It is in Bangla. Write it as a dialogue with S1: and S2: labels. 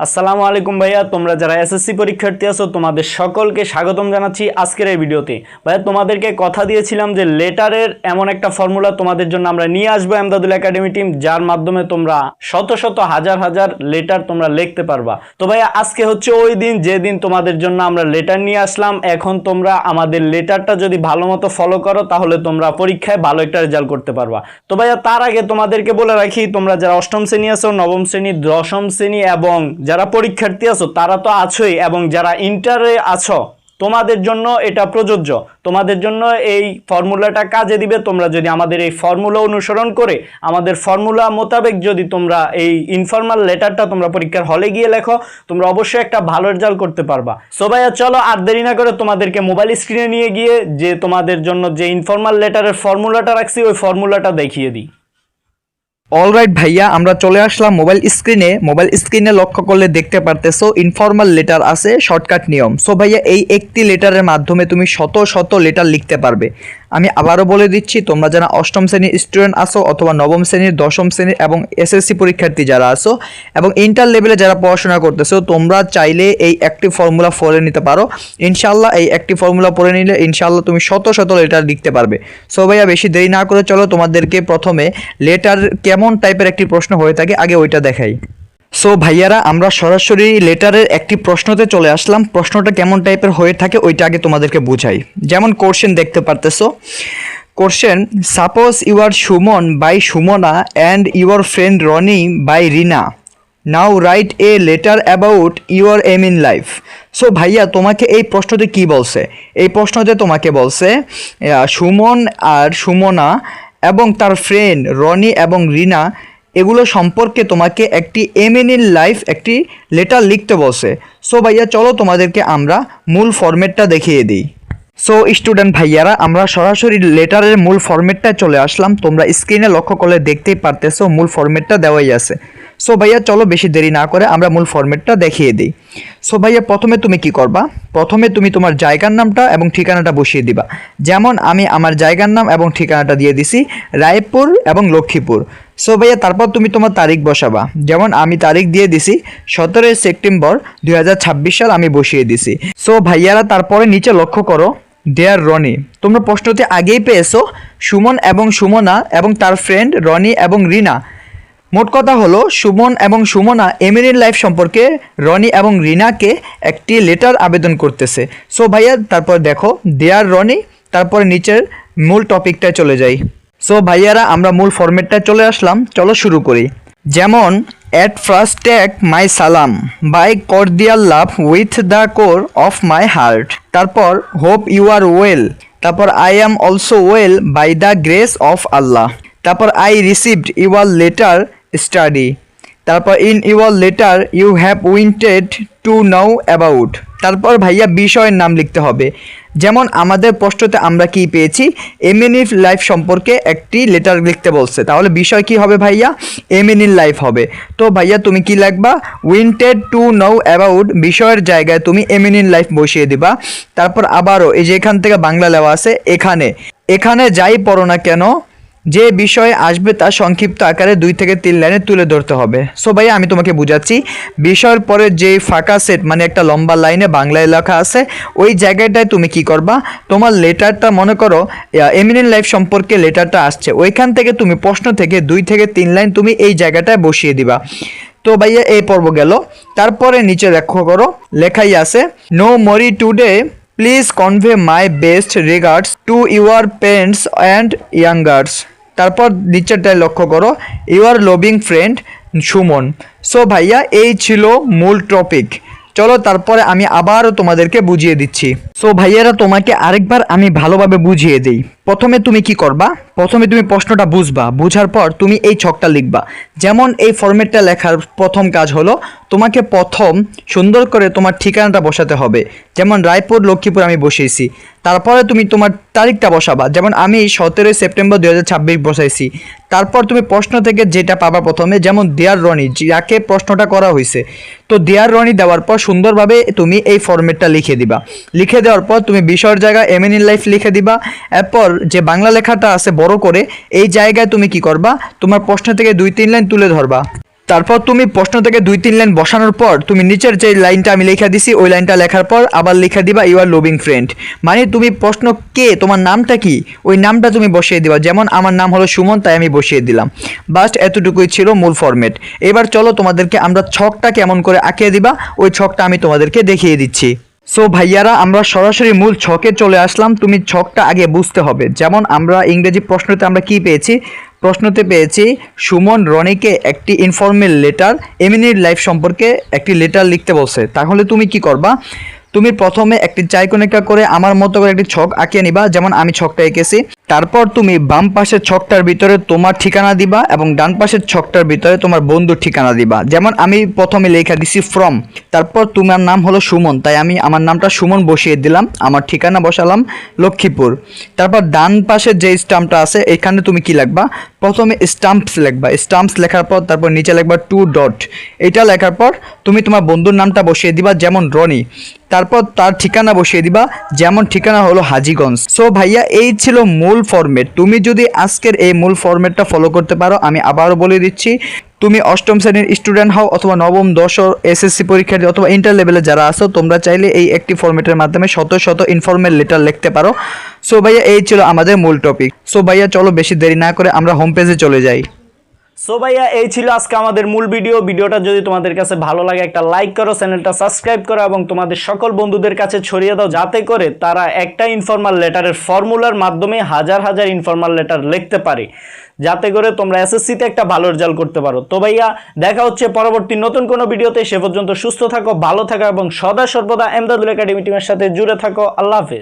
S1: আসসালামু আলাইকুম ভাইয়া, তোমরা যারা এসএসসি পরীক্ষার্থী আছো তোমাদের সকলকে স্বাগতম জানাচ্ছি আজকের এই ভিডিওতে। ভাইয়া তোমাদেরকে কথা দিয়েছিলাম যে লেটারের এমন একটা ফর্মুলা তোমাদের জন্য আমরা নিয়ে আসবো এমদাদুল একাডেমি টিম, যার মাধ্যমে তোমরা শত শত হাজার হাজার লেটার তোমরা লিখতে পারবা। তো ভাইয়া আজকে হচ্ছে ওই দিন যেদিন তোমাদের জন্য আমরা লেটার নিয়ে আসলাম। এখন তোমরা আমাদের লেটারটা যদি ভালো মতো ফলো করো তাহলে তোমরা পরীক্ষায় ভালো একটা রেজাল্ট করতে পারবা। তো ভাইয়া তার আগে তোমাদেরকে বলে রাখি, তোমরা যারা অষ্টম শ্রেণী আছো, নবম শ্রেণী, দশম শ্রেণী এবং যারা পরীক্ষার্থী আছো তারা তো আছোই, এবং যারা ইন্টারে আছো তোমাদের জন্য এটা প্রযোজ্য। তোমাদের জন্য এই ফর্মুলাটা কাজে দিবে। তোমরা যদি আমাদের এই ফর্মুলা অনুসরণ করে আমাদের ফর্মুলা মোতাবেক যদি তোমরা এই ইনফর্মাল লেটারটা তোমরা পরীক্ষার হলে গিয়ে লেখো, তোমরা অবশ্যই একটা ভালো রেজাল্ট করতে পারবা। সো ভাইয়া চলো আর দেরি না করে তোমাদেরকে মোবাইল স্ক্রিনে নিয়ে গিয়ে যে তোমাদের জন্য যে ইনফর্মাল লেটারের ফর্মুলাটা রাখছি ওই ফর্মুলাটা দেখিয়ে দিই।
S2: অলরাইট ভাইয়া, আমরা চলে আসলাম মোবাইল স্ক্রিনে লক্ষ্য করলে দেখতে পারতেছো ইনফর্মাল লেটার আছে, শর্টকাট নিয়ম। সো ভাইয়া এই একটি লেটারের মাধ্যমে তুমি শত শত লেটার লিখতে পারবে। আমি আবারও বলে দিচ্ছি, তোমরা যারা অষ্টম শ্রেণীর স্টুডেন্ট আসো অথবা নবম শ্রেণীর, দশম শ্রেণীর এবং এসএসসি পরীক্ষার্থী যারা আসো এবং ইন্টার লেভেলে যারা পড়াশোনা করতেছো, তোমরা চাইলে এই একটি ফর্মুলা পড়ে নিতে পারো। ইনশাল্লাহ এই একটি ফর্মুলা পড়ে নিলে ইনশাল্লাহ তুমি শত শত লেটার লিখতে পারবে। সো ভাইয়া বেশি দেরি না করে চলো তোমাদেরকে প্রথমে লেটার কেমন টাইপের একটি প্রশ্ন হয়ে থাকে আগে ওইটা দেখাই। সো ভাইয়ারা, আমরা সরাসরি লেটারের একটি প্রশ্নতে চলে আসলাম। প্রশ্নটা কেমন টাইপের হয়ে থাকে ওইটা আগে তোমাদেরকে বুঝাই। যেমন কোশ্চেন দেখতে পারতেছো। Question: suppose you are Suman by Sumana and your friend Roni by Rina. Now write a letter about your aim in life. So ভাইয়া তোমাকে এই প্রশ্নতে কি বলছে? এই প্রশ্নতে তোমাকে বলছে সুমন আর সুমনা এবং তার ফ্রেন্ড রনি এবং রিনা এগুলো সম্পর্কে তোমাকে একটি এম ইন লাইফ একটি লেটার লিখতে বলছে। সো ভাইয়া চলো তোমাদেরকে আমরা মূল ফরম্যাটটা দেখিয়ে দিই। সো স্টুডেন্ট ভাইয়ারা, আমরা সরাসরি লেটারের মূল ফরম্যাটটা চলে আসলাম। তোমরা স্ক্রিনে লক্ষ্য করলে দেখতেই পারতেছো মূল ফরম্যাটটা দেওয়াই আছে। সো ভাইয়া চলো বেশি দেরি না করে আমরা মূল ফরম্যাটটা দেখিয়ে দিই। সো ভাইয়া প্রথমে তুমি কি করবা? প্রথমে তুমি তোমার জায়গার নামটা এবং ঠিকানাটা বসিয়ে দিবা। যেমন আমি আমার জায়গার নাম এবং ঠিকানাটা দিয়ে দিছি রায়পুর এবং লক্ষ্মীপুর। সো ভাইয়া তারপর তুমি তোমার তারিখ বসাবা। যেমন আমি তারিখ দিয়ে দিছি 17 সেপ্টেম্বর 2026 সাল আমি বসিয়ে দিছি। সো ভাইয়ারা তারপরে নিচে লক্ষ্য করো ডিয়ার রনি। তোমরা প্রশ্নতে আগেই পেয়েছো সুমন এবং সুমনা এবং তার ফ্রেন্ড রনি এবং রিনা। মোট কথা হলো সুমন এবং সুমনা এম ইন লাইফ সম্পর্কে রনি এবং রিনাকে একটি লেটার আবেদন করতেছে। সো ভাইয়া তারপর দেখো ডিয়ার রনি, তারপরে নিচের মূল টপিকটায় চলে যাই। সো ভাইয়ারা আমরা মূল ফরম্যাটটায় চলে আসলাম, চলো শুরু করি। যেমন অ্যাট ফার্স্ট টেক মাই সালাম by cordial love with the core of my heart. তারপর হোপ ইউ আর ওয়েল। তারপর I am also well by the grace of Allah. তারপর I received your letter study. তারপর in your letter you have wanted to know about. তারপর ভাইয়া বিষয়ের নাম লিখতে হবে। যেমন আমাদের প্রশ্নতে আমরা কি পেয়েছি? এম ইন লাইফ সম্পর্কে একটি লেটার লিখতে বলছে, তাহলে বিষয় কি হবে ভাইয়া? এম ইন লাইফ হবে। তো ভাইয়া তুমি কি লিখবা? উইন্টেড টু নাও অ্যাবাউট, বিষয়ের জায়গায় তুমি এম ইন লাইফ বসিয়ে দিবা। তারপর আবারও এই যে এখান থেকে বাংলা লেওয়া আছে, এখানে যাই পড়ো না কেন যে বিষয়ে আসবে তা সংক্ষিপ্ত আকারে 2 থেকে 3 লাইনে তুলে ধরতে হবে। সো ভাইয়া আমি তোমাকে বুঝাচ্ছি। বিষয়ের পরে যে ফাঁকা সেট মানে একটা লম্বা লাইনে বাংলায় লেখা আছে ওই জায়গাটায় তুমি কি করবা? তোমার লেটারটা মনে করো এম ইন লাইফ সম্পর্কে লেটারটা আসছে, ওইখান থেকে তুমি প্রশ্ন থেকে 2 থেকে 3 লাইন তুমি এই জায়গাটায় বসিয়ে দিবা। তো ভাইয়া এই পর্ব গেল। তারপরে নিচে লক্ষ্য করো লেখাই আছে নো মরি today please convey my best regards to your parents and youngers. তারপর নিচেরটায় লক্ষ্য করো your loving friend Suman. So ভাইয়া এই ছিল মূল টপিক। চলো তারপরে আমি আবারও তোমাদেরকে বুঝিয়ে দিচ্ছি। সো ভাইয়ারা তোমাকে আরেকবার আমি ভালোভাবে বুঝিয়ে দিই। প্রথমে তুমি কি করবা? প্রথমে তুমি প্রশ্নটা বুঝবা, বুঝার পর তুমি এই ছকটা লিখবা। যেমন এই ফরম্যাটটা লেখার প্রথম কাজ হলো তোমাকে প্রথম সুন্দর করে তোমার ঠিকানাটা বসাতে হবে। যেমন রায়পুর লক্ষ্মীপুর আমি বসিয়েছি। তারপরে তুমি তোমার তারিখটা বসাবা। যেমন আমি 17 সেপ্টেম্বর 2026 বসাইছি। তারপর তুমি প্রশ্ন থেকে যেটা পাবা প্রথমে, যেমন ডিয়ার রনি, যাকে প্রশ্নটা করা হয়েছে, তো ডিয়ার রনি দেওয়ার পর সুন্দরভাবে তুমি এই ফরম্যাটটা লিখে দিবা। লিখে দেওয়ার পর তুমি বিষয়ের জায়গায় এম ইন লাইফ লিখে দিবা। এরপর যে বাংলা লেখাটা আছে বড় করে এই জায়গায় তুমি কি করবা? তোমার প্রশ্ন থেকে 2-3 লাইন তুলে ধরবা। তারপর তুমি প্রশ্ন থেকে 2-3 লাইন বসানোর পর তুমি নিচের যে লাইনটা আমি লেখা দিছি ওই লাইনটা লেখার পর আবার লেখা দিবা ইউ আর লভিং ফ্রেন্ড, মানে তুমি প্রশ্ন কে, তোমার নামটা কি, ওই নামটা তুমি বসিয়ে দিবা। যেমন আমার নাম হলো সুমন, তাই আমি বসিয়ে দিলাম। বাস এতটুকুই ছিল মূল ফরম্যাট। এবার চলো তোমাদেরকে আমরা ছকটা কেমন করে আঁকিয়ে দিবা ওই ছকটা আমি তোমাদেরকে দেখিয়ে দিচ্ছি। সো ভাইয়ারা, আমরা সরাসরি মূল ছকে চলে আসলাম। তুমি ছকটা আগে বুঝতে হবে। যেমন আমরা ইংরেজি প্রশ্নতে আমরা কি পেয়েছি, প্রশ্নতে পেয়েছি সুমন রনিকে একটি ইনফর্মাল লেটার এমিনির লাইফ সম্পর্কে একটি লেটার লিখতে বলছে। তাহলে তুমি কি করবা, তুমি প্রথমে একটি চাইকোনিকা করে আমার মতো করে একটি ছক আঁকিয়ে নিবা। যেমন আমি ছকটা এঁকেছি। তারপর তুমি বাম পাশের ছকটার ভিতরে তোমার ঠিকানা দিবা এবং ডান পাশের ছকটার ভিতরে তোমার বন্ধুর ঠিকানা দিবা। যেমন আমি প্রথমে লেখা দিছি ফ্রম, তারপর তোমার নাম হলো সুমন, তাই আমি আমার নামটা সুমন বসিয়ে দিলাম, আমার ঠিকানা বসালাম লক্ষ্মীপুর। তারপর ডান পাশের যে স্টাম্পটা আছে এখানে তুমি কি লিখবা, প্রথমে স্টাম্পস লিখবা, স্টাম্পস লেখার পর তারপর নিচে লিখবা 2 ডট। এটা লেখার পর তুমি তোমার বন্ধুর নামটা বসিয়ে দিবা, যেমন রনি। তারপর তার ঠিকানা বসিয়ে দিবা, যেমন ঠিকানা হলো হাজীগঞ্জ। সো ভাইয়া, এই ছিল মূল ফরম্যাট। তুমি যদি আজকের এই মূল ফরম্যাটটা ফলো করতে পারো, আমি আবারও বলে দিচ্ছি, তুমি অষ্টম শ্রেণীর স্টুডেন্ট হও অথবা নবম দশম এসএসসি পরীক্ষার্থী অথবা ইন্টার লেভেলে যারা আছো, তোমরা চাইলে এই একটি ফরম্যাটের মাধ্যমে শত শত ইনফর্মাল লেটার লিখতে পারো। সো ভাইয়া, এই ছিল আমাদের মূল টপিক। সো ভাইয়া, চলো বেশি দেরি না করে আমরা হোম পেজে চলে যাই।
S1: সো ভাইয়া, এই ছিল আজকে আমাদের মূল ভিডিওটা যদি তোমাদের কাছে ভালো লাগে একটা লাইক করো, চ্যানেলটা সাবস্ক্রাইব করো এবং তোমাদের সকল বন্ধুদের কাছে ছড়িয়ে দাও, যাতে করে তারা একটা ইনফর্মাল লেটারের ফর্মুলার মাধ্যমে হাজার হাজার ইনফর্মাল লেটার লিখতে পারে, যাতে করে তোমরা এসএসসিতে একটা ভালো রেজাল্ট করতে পারো। তো ভাইয়া, দেখা হচ্ছে পরবর্তী নতুন কোনো ভিডিওতে। সে পর্যন্ত সুস্থ থাকো, ভালো থাকো এবং সদা সর্বদা এমদাদুল একাডেমি টিমের সাথে জুড়ে থাকো। আল্লাহ হাফেজ।